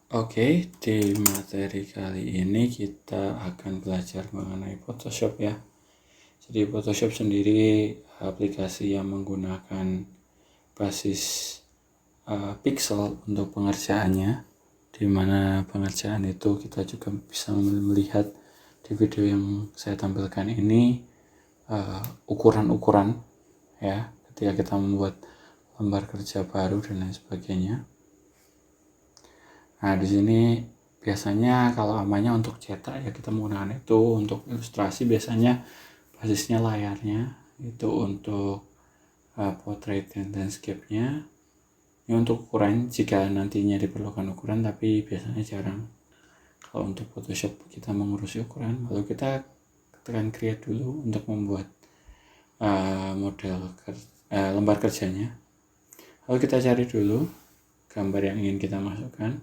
Oke, di materi kali ini kita akan belajar mengenai Photoshop ya. Jadi Photoshop sendiri aplikasi yang menggunakan basis pixel untuk pengerjaannya, di mana pengerjaan itu kita juga bisa melihat di video yang saya tampilkan ini ukuran-ukuran ya ketika kita membuat lembar kerja baru dan lain sebagainya. Nah, di sini biasanya kalau amannya untuk cetak ya kita menggunakan itu. Untuk ilustrasi biasanya basisnya layarnya itu untuk portrait dan landscape-nya. Ini untuk ukuran jika nantinya diperlukan ukuran, tapi biasanya jarang. Kalau untuk Photoshop kita mengurusi ukuran, lalu kita tekan create dulu untuk membuat lembar kerjanya. Lalu kita cari dulu gambar yang ingin kita masukkan.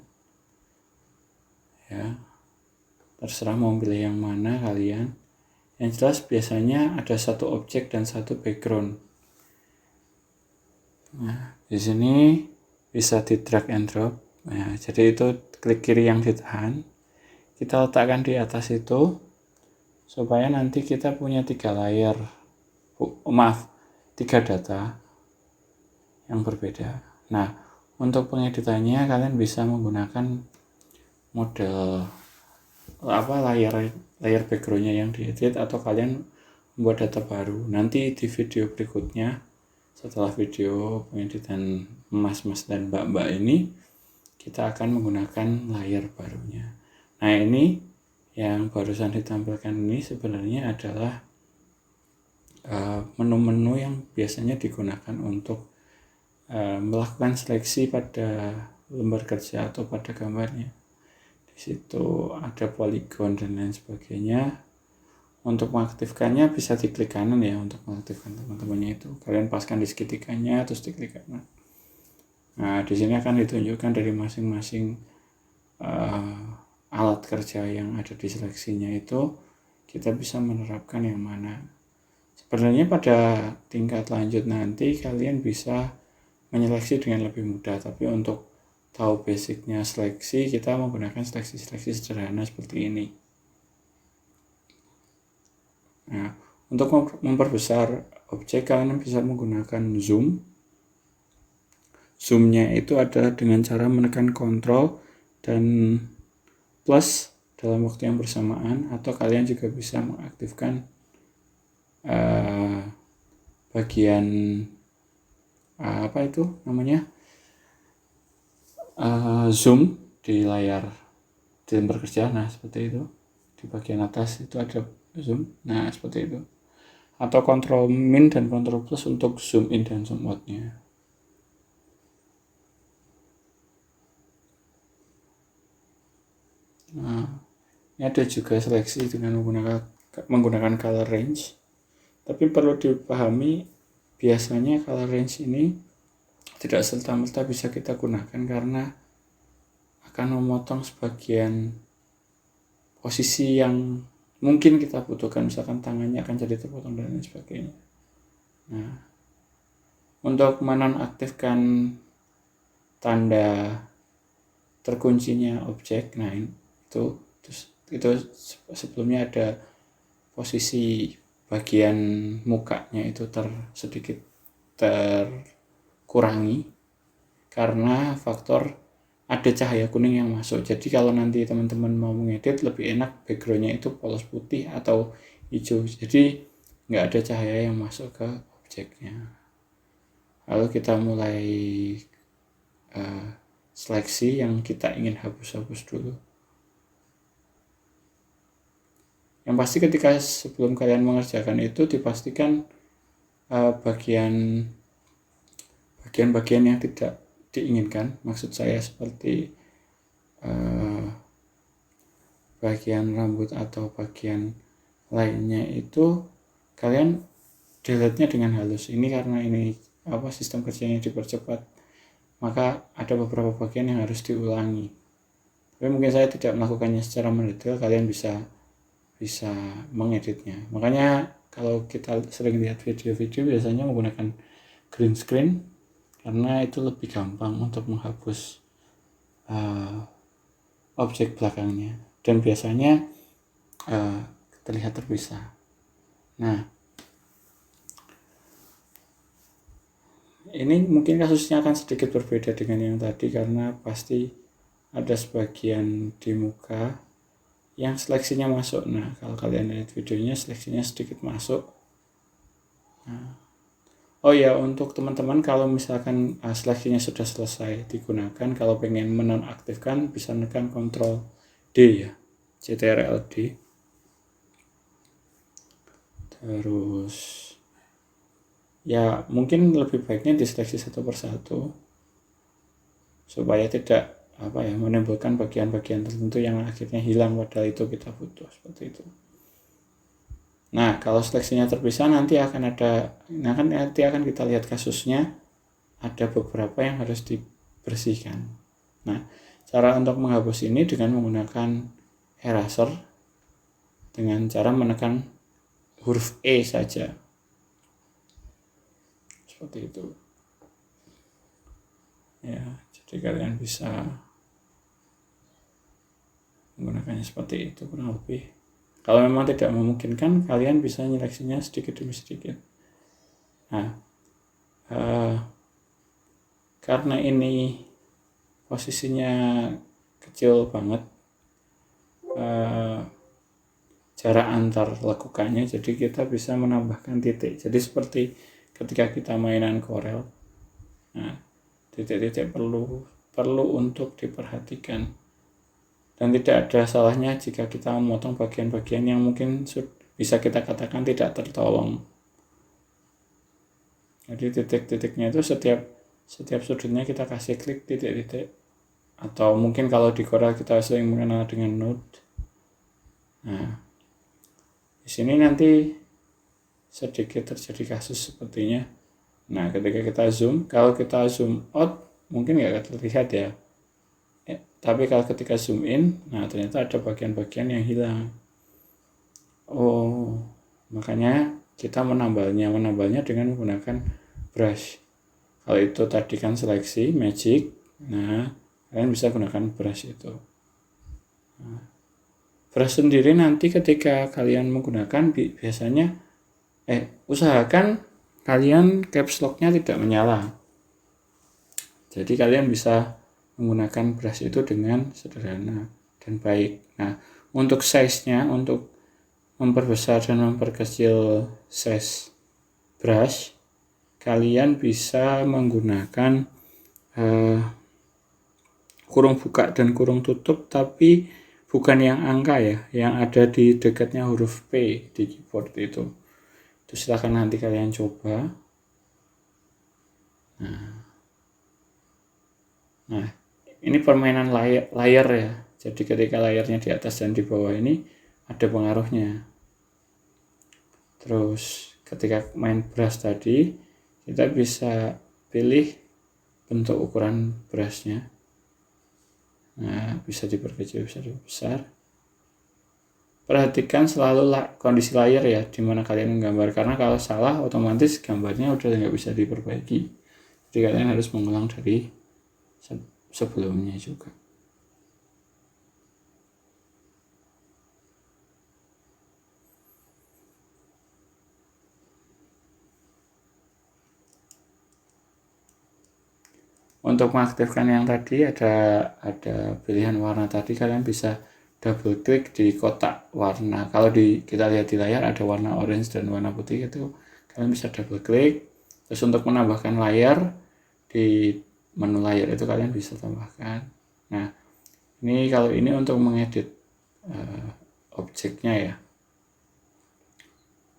Ya, terserah mau pilih yang mana kalian. Yang jelas biasanya ada satu objek dan satu background. Nah, di sini bisa di drag and drop. Nah, jadi itu klik kiri yang ditahan, kita letakkan di atas itu supaya nanti kita punya 3 layer. Tiga data yang berbeda. Nah, untuk pengeditannya kalian bisa menggunakan model layar backgroundnya yang diedit, atau kalian membuat data baru. Nanti di video berikutnya, setelah video pengeditan mas dan mbak ini, kita akan menggunakan layar barunya. Nah, ini yang barusan ditampilkan ini sebenarnya adalah menu-menu yang biasanya digunakan untuk melakukan seleksi pada lembar kerja atau pada gambarnya. Di situ ada poligon dan lain sebagainya. Untuk mengaktifkannya bisa diklik kanan ya, untuk mengaktifkan teman-temannya itu. Kalian paskan di segitiganya terus diklik kanan. Nah, di sini akan ditunjukkan dari masing-masing alat kerja yang ada di seleksinya itu, kita bisa menerapkan yang mana. Sebenarnya pada tingkat lanjut nanti kalian bisa menyeleksi dengan lebih mudah, tapi untuk tahu basicnya seleksi, kita menggunakan seleksi sederhana seperti ini. Nah, untuk memperbesar objek, kalian bisa menggunakan zoom. Zoomnya itu adalah dengan cara menekan Ctrl dan plus dalam waktu yang bersamaan, atau kalian juga bisa mengaktifkan bagian zoom di layar di lembar kerja. Nah, seperti itu. Di bagian atas itu ada zoom. Nah, seperti itu. Atau Ctrl Min dan Ctrl Plus untuk zoom in dan zoom out-nya. Nah, ini ada juga seleksi dengan menggunakan color range. Tapi perlu dipahami, biasanya color range ini tidak serta-merta bisa kita gunakan karena akan memotong sebagian posisi yang mungkin kita butuhkan, misalkan tangannya akan jadi terpotong dan lain sebagainya. Nah, untuk menonaktifkan tanda terkuncinya objek, nah itu sebelumnya ada posisi bagian mukanya itu sedikit terkurangi karena faktor ada cahaya kuning yang masuk. Jadi kalau nanti teman-teman mau mengedit, lebih enak backgroundnya itu polos putih atau hijau, jadi nggak ada cahaya yang masuk ke objeknya. Lalu kita mulai seleksi yang kita ingin hapus dulu. Yang pasti ketika sebelum kalian mengerjakan itu, dipastikan bagian-bagian yang tidak diinginkan, maksud saya seperti bagian rambut atau bagian lainnya itu kalian delete-nya dengan halus. Ini karena ini sistem kerjanya dipercepat, maka ada beberapa bagian yang harus diulangi. Tapi mungkin saya tidak melakukannya secara mendetail, kalian bisa mengeditnya. Makanya kalau kita sering lihat video-video biasanya menggunakan green screen karena itu lebih gampang untuk menghapus objek belakangnya, dan biasanya terlihat terpisah. Nah, ini mungkin kasusnya akan sedikit berbeda dengan yang tadi, karena pasti ada sebagian di muka yang seleksinya masuk. Nah, kalau kalian lihat videonya, seleksinya sedikit masuk. Nah, oh ya, untuk teman-teman kalau misalkan seleksinya sudah selesai digunakan, kalau pengen menonaktifkan bisa tekan Ctrl D ya, Ctrl D. Terus ya mungkin lebih baiknya diseleksi satu persatu supaya tidak menimbulkan bagian-bagian tertentu yang akhirnya hilang padahal itu kita butuh, seperti itu. Nah, kalau seleksinya terpisah nanti akan kita lihat kasusnya ada beberapa yang harus dibersihkan. Nah, cara untuk menghapus ini dengan menggunakan eraser dengan cara menekan huruf E saja, seperti itu ya. Jadi kalian bisa menggunakannya seperti itu kurang lebih. Kalau memang tidak memungkinkan, kalian bisa nyeleksinya sedikit demi sedikit. Nah, karena ini posisinya kecil banget jarak antar lekukannya, jadi kita bisa menambahkan titik. Jadi seperti ketika kita mainan Corel, nah titik-titik perlu untuk diperhatikan, dan tidak ada salahnya jika kita memotong bagian-bagian yang mungkin bisa kita katakan tidak tertolong. Jadi titik-titiknya itu setiap sudutnya kita kasih klik titik-titik, atau mungkin kalau di Corel kita sering mengenal dengan node. Nah, di sini nanti sedikit terjadi kasus sepertinya. Nah, ketika kita zoom, kalau kita zoom out mungkin nggak terlihat ya. Tapi kalau ketika zoom in, nah ternyata ada bagian-bagian yang hilang. Oh, makanya kita menambalnya dengan menggunakan brush. Kalau itu tadi kan seleksi magic, nah kalian bisa gunakan brush itu. Nah, brush sendiri nanti ketika kalian menggunakan biasanya usahakan kalian caps lock-nya tidak menyala. Jadi kalian bisa menggunakan brush itu dengan sederhana dan baik. Nah, untuk size-nya, untuk memperbesar dan memperkecil size brush, kalian bisa menggunakan kurung buka dan kurung tutup, tapi bukan yang angka ya, yang ada di dekatnya huruf P di keyboard itu. Itu silahkan nanti kalian coba. Nah, ini permainan layar ya. Jadi ketika layarnya di atas dan di bawah ini ada pengaruhnya. Terus ketika main brush tadi, kita bisa pilih bentuk ukuran brushnya. Nah, bisa diperkecil, bisa diperbesar. Perhatikan selalu kondisi layar ya, dimana kalian menggambar, karena kalau salah otomatis gambarnya udah nggak bisa diperbaiki. Jadi kalian harus mengulang dari sebelumnya juga. Untuk mengaktifkan yang tadi ada pilihan warna tadi, kalian bisa double klik di kotak warna. Kalau kita lihat di layar ada warna orange dan warna putih, itu kalian bisa double klik. Terus untuk menambahkan layar di menu layar itu kalian bisa tambahkan. Nah, kalau ini untuk mengedit objeknya ya.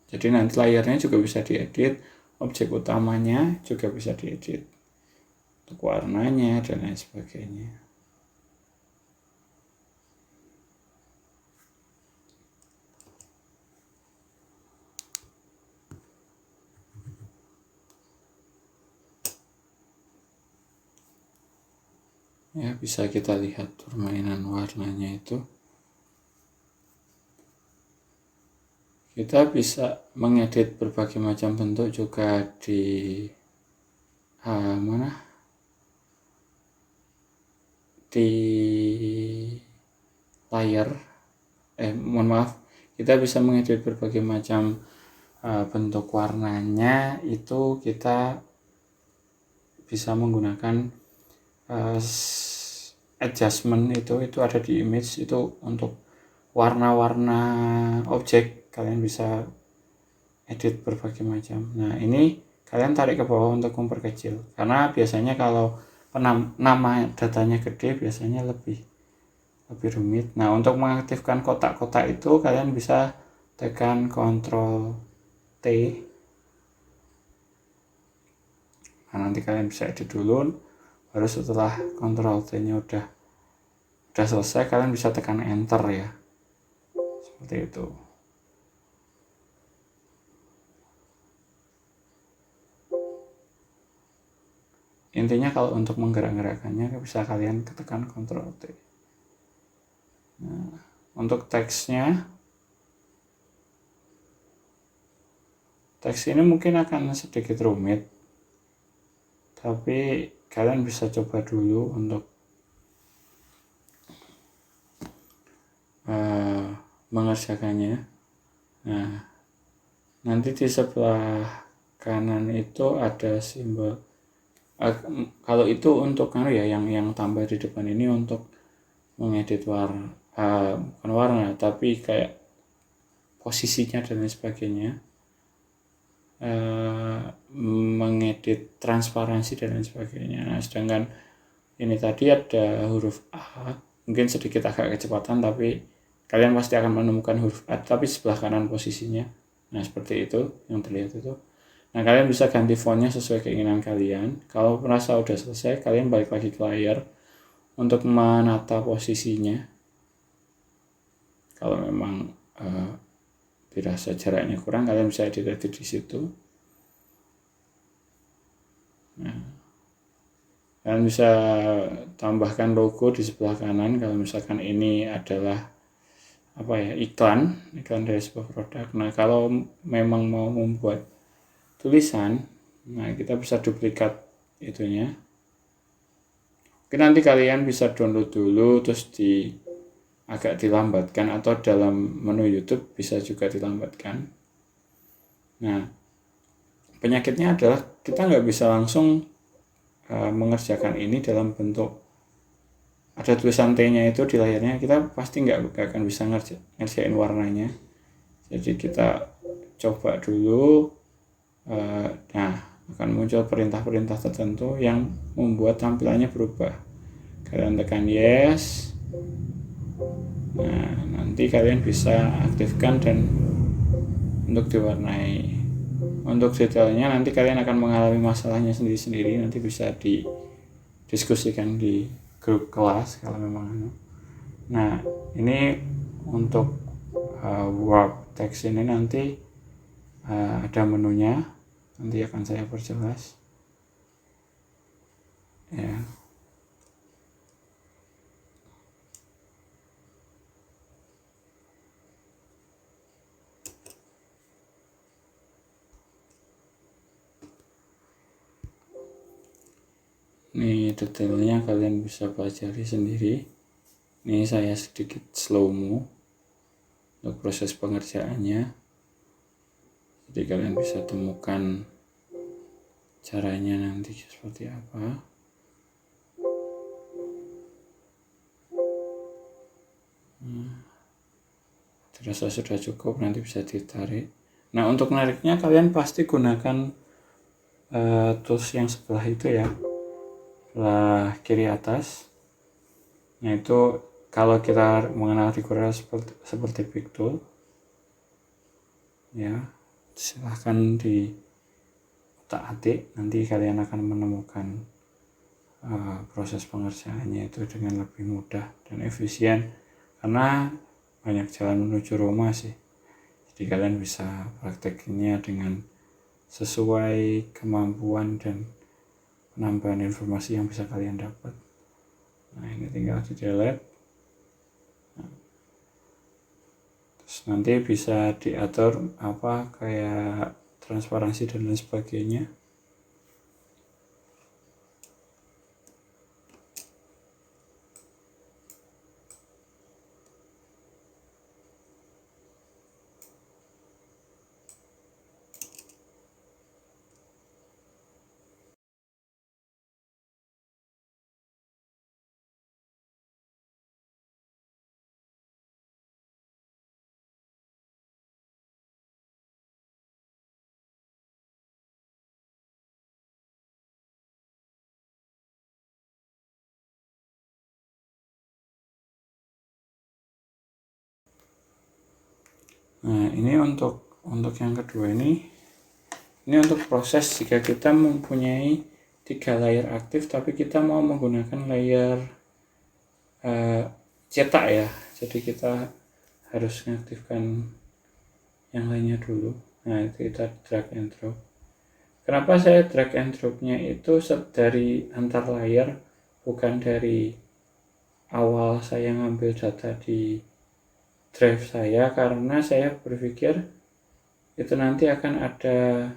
Jadi nanti layarnya juga bisa diedit, objek utamanya juga bisa diedit, untuk warnanya dan lain sebagainya. Ya, bisa kita lihat permainan warnanya itu. Kita bisa mengedit berbagai macam bentuk juga di di layer, mohon maaf, kita bisa mengedit berbagai macam bentuk warnanya. Itu kita bisa menggunakan adjustment, itu ada di image, itu untuk warna-warna objek kalian bisa edit berbagai macam. Nah, ini kalian tarik ke bawah untuk memperkecil, karena biasanya kalau nama datanya gede biasanya lebih rumit. Nah, untuk mengaktifkan kotak-kotak itu kalian bisa tekan Ctrl T. Nah, nanti kalian bisa edit dulu, baru setelah Ctrl T nya udah selesai, kalian bisa tekan Enter ya, seperti itu. Intinya kalau untuk menggerak-gerakkannya bisa kalian tekan Ctrl T. Nah, untuk teksnya, teks ini mungkin akan sedikit rumit, tapi kalian bisa coba dulu untuk mengerjakannya. Nah, nanti di sebelah kanan itu ada simbol. Kalau itu untuk yang tambah di depan ini untuk mengedit warna, bukan warna, tapi kayak posisinya dan lain sebagainya, mengedit transparansi dan lain sebagainya. Nah, sedangkan ini tadi ada huruf A, mungkin sedikit agak kecepatan, tapi kalian pasti akan menemukan huruf A, tapi sebelah kanan posisinya. Nah, seperti itu yang terlihat itu. Nah, kalian bisa ganti fontnya sesuai keinginan kalian. Kalau merasa udah selesai, kalian balik lagi ke layar untuk menata posisinya. Kalau memang dirasa jaraknya kurang, kalian bisa edit di situ. Nah, kalian bisa tambahkan logo di sebelah kanan. Kalau misalkan ini adalah iklan dari sebuah produk. Nah, kalau memang mau membuat tulisan, nah kita bisa duplikat itunya. Oke, nanti kalian bisa download dulu, terus agak dilambatkan, atau dalam menu YouTube bisa juga dilambatkan. Nah, penyakitnya adalah kita nggak bisa langsung mengerjakan ini dalam bentuk ada tulisan T-nya itu di layarnya. Kita pasti nggak akan bisa ngerjain warnanya. Jadi kita coba dulu. Nah, akan muncul perintah-perintah tertentu yang membuat tampilannya berubah. Kalian tekan yes. Nah, nanti kalian bisa aktifkan dan untuk diwarnai. Untuk detailnya nanti kalian akan mengalami masalahnya sendiri-sendiri, nanti bisa didiskusikan di grup kelas kalau memang. Nah, ini untuk Word text ini nanti ada menunya, nanti akan saya perjelas ya. Ini detailnya kalian bisa pelajari sendiri. Ini saya sedikit slow-mo untuk proses pengerjaannya, jadi kalian bisa temukan caranya nanti seperti apa. Dirasa sudah cukup, nanti bisa ditarik. Nah, untuk nariknya kalian pasti gunakan tools yang sebelah itu ya, sebelah kiri atas. Nah, itu kalau kita mengenal figura seperti Pick Tool ya, silahkan di otak-atik, nanti kalian akan menemukan proses pengerjaannya itu dengan lebih mudah dan efisien, karena banyak jalan menuju Roma sih. Jadi kalian bisa prakteknya dengan sesuai kemampuan dan penambahan informasi yang bisa kalian dapat. Nah, ini tinggal di delete. Terus nanti bisa diatur kayak transparansi dan lain sebagainya. Nah, ini untuk yang kedua ini untuk proses jika kita mempunyai 3 layer aktif tapi kita mau menggunakan layer cetak ya. Jadi kita harus mengaktifkan yang lainnya dulu. Nah, itu kita drag and drop. Kenapa saya drag and dropnya itu dari antar layer, bukan dari awal saya ngambil data di drive saya, karena saya berpikir itu nanti akan ada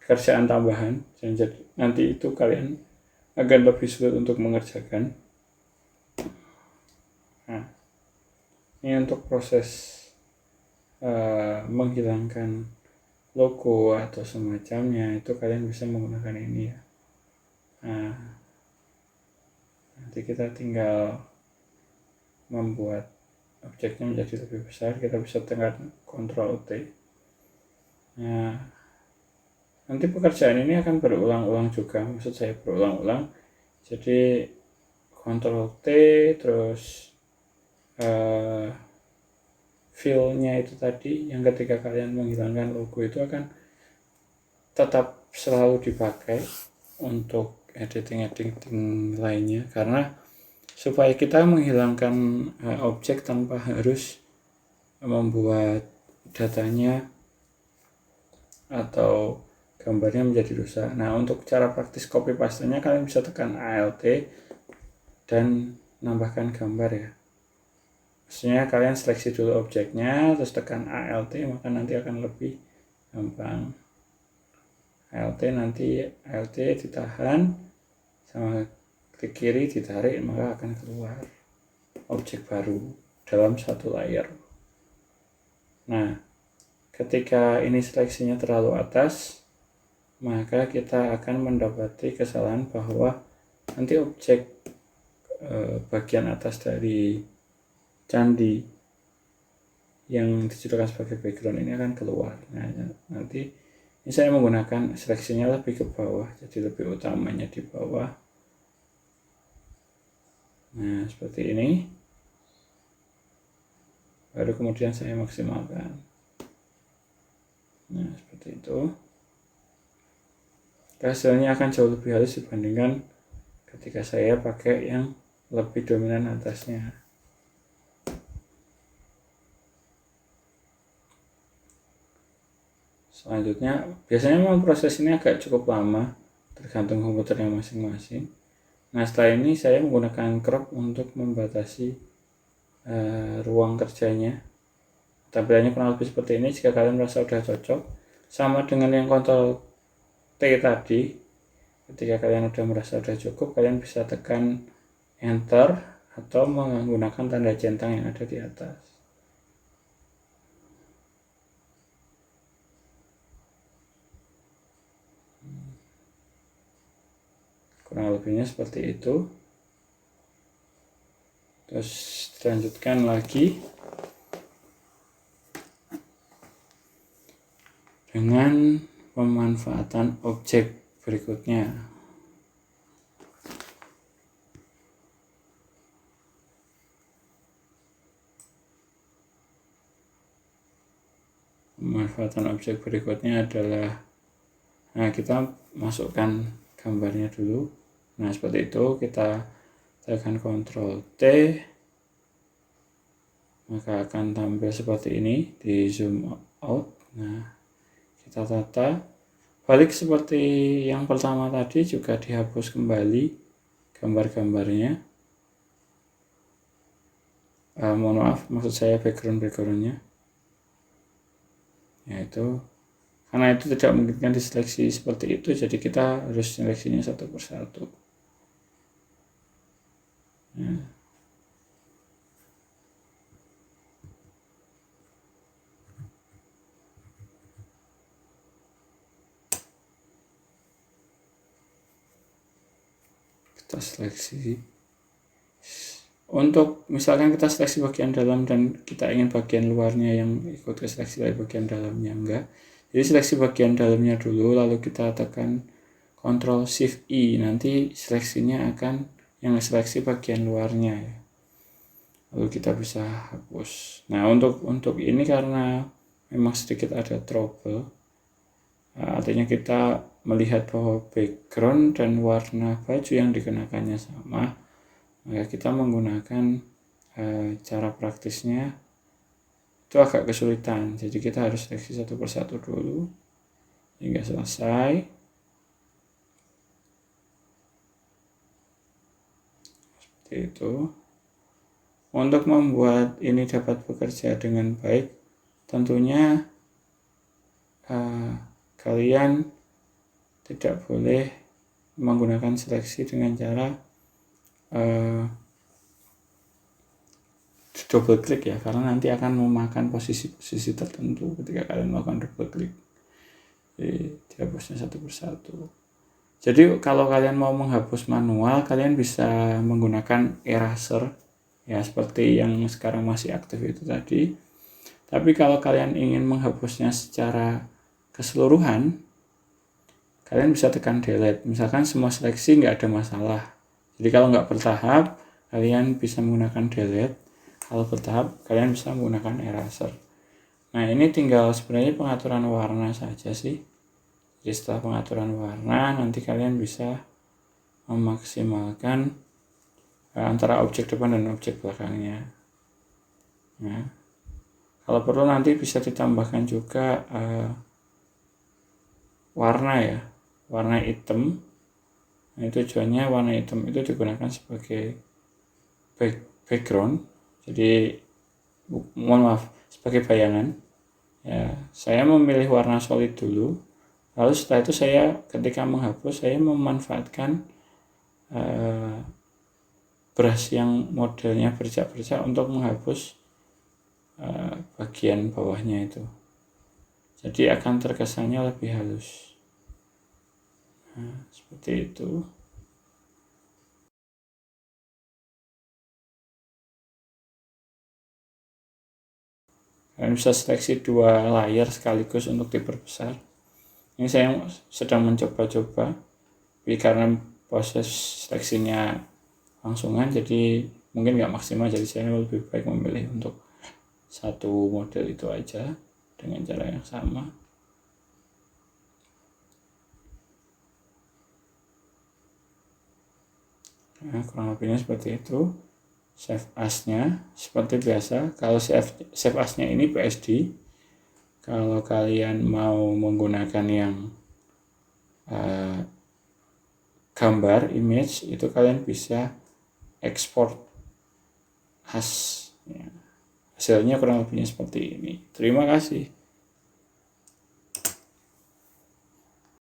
kerjaan tambahan, dan nanti itu kalian akan lebih sulit untuk mengerjakan. Nah, ini untuk proses menghilangkan logo atau semacamnya, itu kalian bisa menggunakan ini ya. Nah, nanti kita tinggal membuat objeknya menjadi lebih besar, kita bisa tekan Ctrl T. Nah, nanti pekerjaan ini akan berulang-ulang juga, maksud saya berulang-ulang. Jadi Ctrl T terus fill-nya itu tadi yang ketika kalian menghilangkan logo itu akan tetap selalu dipakai untuk editing lainnya, karena supaya kita menghilangkan objek tanpa harus membuat datanya atau gambarnya menjadi rusak. Nah, untuk cara praktis copy paste-nya kalian bisa tekan Alt dan nambahkan gambar ya. Maksudnya kalian seleksi dulu objeknya terus tekan Alt, maka nanti akan lebih gampang. Alt ditahan sama klik kiri ditarik, maka akan keluar objek baru dalam satu layer. Nah, ketika ini seleksinya terlalu atas, maka kita akan mendapati kesalahan bahwa nanti objek bagian atas dari candi yang dijadikan sebagai background ini akan keluar. Nah, nanti ini saya menggunakan seleksinya lebih ke bawah, jadi lebih utamanya di bawah. Nah, seperti ini. Baru kemudian saya maksimalkan. Nah, seperti itu. Hasilnya akan jauh lebih halus dibandingkan ketika saya pakai yang lebih dominan atasnya. Selanjutnya, biasanya memang proses ini agak cukup lama, tergantung komputernya masing-masing. Nah, setelah ini saya menggunakan crop untuk membatasi ruang kerjanya. Tampilannya kurang lebih seperti ini. Jika kalian merasa sudah cocok, sama dengan yang Ctrl T tadi, ketika kalian sudah merasa sudah cukup, kalian bisa tekan Enter atau menggunakan tanda centang yang ada di atas. Kurang lebihnya seperti itu. Terus lanjutkan lagi dengan pemanfaatan objek berikutnya. Pemanfaatan objek berikutnya adalah, nah, kita masukkan gambarnya dulu. Nah, seperti itu, kita tekan Ctrl T, maka akan tampil seperti ini di zoom out. Nah, kita tata balik seperti yang pertama tadi, juga dihapus kembali gambar-gambarnya. Mohon maaf, maksud saya background-nya. Yaitu karena itu tidak memungkinkan diseleksi seperti itu, jadi kita harus seleksinya satu persatu. Nah, kita seleksi. Untuk misalkan kita seleksi bagian dalam dan kita ingin bagian luarnya yang ikut ke seleksi dari bagian dalamnya, enggak. Jadi seleksi bagian dalamnya dulu, lalu kita tekan Ctrl Shift I, nanti seleksinya akan yang seleksi bagian luarnya ya. lalu kita bisa hapus. Nah, untuk ini karena memang sedikit ada trouble, artinya kita melihat bahwa background dan warna baju yang dikenakannya sama, maka kita menggunakan cara praktisnya itu agak kesulitan. Jadi kita harus seleksi satu persatu dulu hingga selesai. Seperti itu. Untuk membuat ini dapat bekerja dengan baik, tentunya kalian tidak boleh menggunakan seleksi dengan cara double klik ya, karena nanti akan memakan posisi-posisi tertentu ketika kalian melakukan double klik. Jadi dihapusnya satu persatu. Jadi kalau kalian mau menghapus manual, kalian bisa menggunakan eraser ya, seperti yang sekarang masih aktif itu tadi. Tapi kalau kalian ingin menghapusnya secara keseluruhan, kalian bisa tekan delete. Misalkan semua seleksi nggak ada masalah. Jadi kalau nggak bertahap, kalian bisa menggunakan delete. Kalau bertahap, kalian bisa menggunakan eraser. Nah, ini tinggal sebenarnya pengaturan warna saja sih. Jadi setelah pengaturan warna, nanti kalian bisa memaksimalkan antara objek depan dan objek belakangnya. Nah, kalau perlu nanti bisa ditambahkan juga warna ya, warna hitam. Nah, tujuannya warna hitam itu digunakan sebagai background. Jadi mohon maaf, sebagai bayangan. Ya, saya memilih warna solid dulu. Lalu setelah itu saya ketika menghapus, saya memanfaatkan brush yang modelnya bercak-bercak untuk menghapus bagian bawahnya itu. Jadi akan terkesannya lebih halus. Nah, seperti itu. Kalian bisa seleksi 2 layer sekaligus untuk diperbesar. Ini saya sedang mencoba-coba, tapi karena proses seleksinya langsungan, jadi mungkin nggak maksimal, jadi saya lebih baik memilih untuk satu model itu aja dengan cara yang sama. Nah, kurang lebihnya seperti itu. Save as-nya seperti biasa. Kalau save as-nya ini PSD. Kalau kalian mau menggunakan yang gambar, image, itu kalian bisa export as. Ya. Hasilnya kurang lebihnya seperti ini. Terima kasih.